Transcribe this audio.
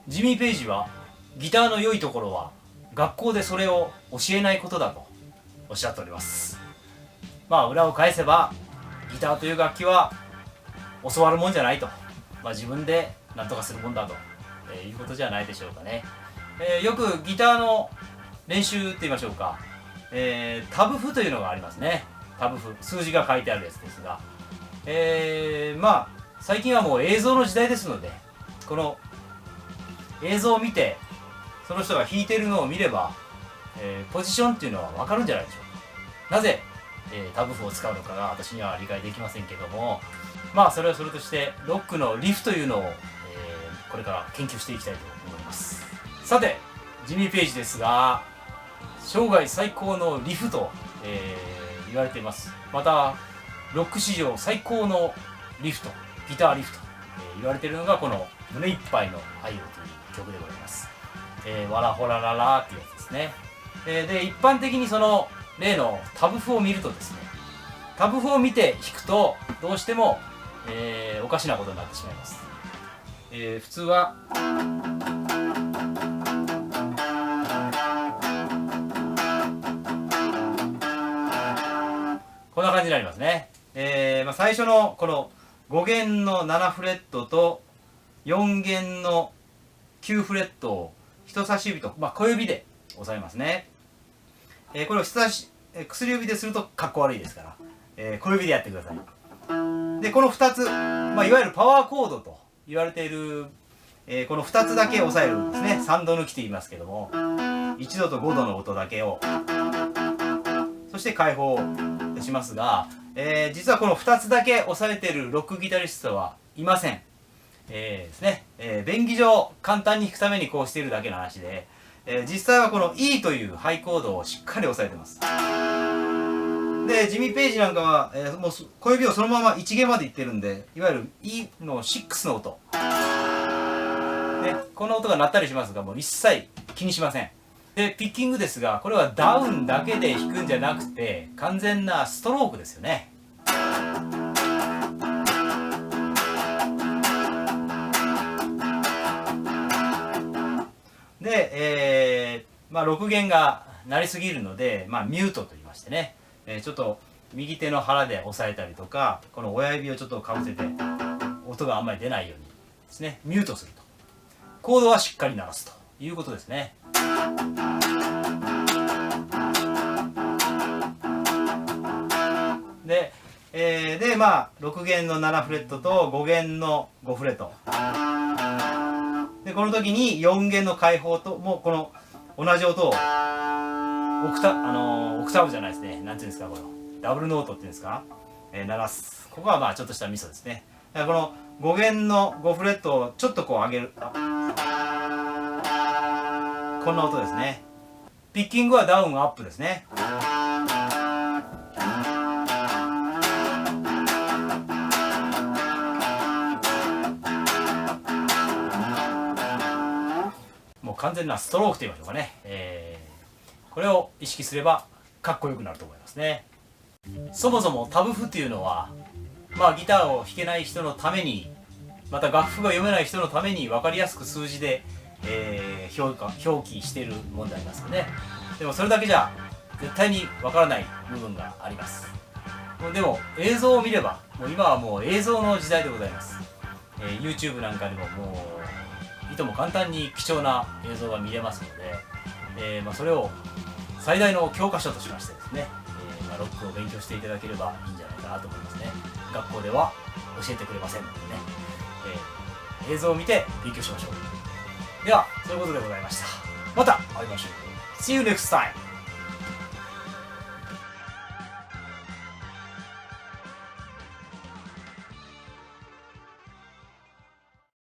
ジミー・ペイジはギターの良いところは学校でそれを教えないことだとおっしゃっております。まあ裏を返せばギターという楽器は教わるもんじゃないと、自分で何とかするもんだと、いうことじゃないでしょうかね。よくギターの練習って言いましょうか、タブ譜というのがありますね。タブ譜、数字が書いてあるやつですが、最近はもう映像の時代ですので、この映像を見てその人が弾いているのを見れば、ポジションっていうのは分かるんじゃないでしょうか。なぜ、タブ譜を使うのかが私には理解できませんけども、それはそれとしてロックのリフというのを、これから研究していきたいと思います。さてジミー・ペイジですが、生涯最高のリフと、言われています。またロック史上最高のリフト、ギターリフト、言われているのがこの胸いっぱいの愛をという曲でございます。わらほらららっていうやつですね。で一般的にその例のタブ譜を見るとですね、タブ譜を見て弾くとどうしても、おかしなことになってしまいます。普通はこんな感じになりますね。最初のこの5弦の7フレットと4弦の9フレットを人差し指と、小指で押さえますね。これを薬指でするとかっこ悪いですから、小指でやってください。でこの2つ、いわゆるパワーコードと言われている、この2つだけ押さえるんですね。3度抜きと言いますけども、1度と5度の音だけを、そして開放しますが、実はこの2つだけ押さえているロックギタリストはいません。ですね、便宜上簡単に弾くためにこうしているだけの話で、実際はこの E というハイコードをしっかり押さえてます。でジミー・ペイジなんかは、もう小指をそのまま1弦までいってるんで、いわゆる E の6の音、この音が鳴ったりしますが、もう一切気にしません。でピッキングですが、これはダウンだけで弾くんじゃなくて完全なストロークですよね。で、6弦が鳴りすぎるので、ミュートと言いましてね、ちょっと右手の腹で押さえたりとか、この親指をちょっとかぶせて音があんまり出ないようにですね、ミュートすると。コードはしっかり鳴らすということですね。で、6弦の7フレットと5弦の5フレットで、この時に4弦の開放ともうこの同じ音をオクターブじゃないですね、なんていうんですか、このダブルノートっていうんですか、鳴らす。ここはちょっとしたミソですね。この5弦の5フレットをちょっとこう上げる、こんな音ですね。ピッキングはダウンアップですね。もう完全なストロークと言いましょうかね。これを意識すればかっこよくなると思いますね。そもそもタブ譜っていうのは、ギターを弾けない人のために、また楽譜が読めない人のために分かりやすく数字で、表記しているものでありますよね。でもそれだけじゃ絶対に分からない部分があります。でも映像を見れば、もう今はもう映像の時代でございます。YouTube なんかでももういとも簡単に貴重な映像が見れますので、それを最大の教科書としましてですね、ロックを勉強していただければいいんじゃないかなと思いますね。学校では教えてくれませんのでね、映像を見て勉強しましょう。ではそういうことでございました。また会いましょう。See you next time!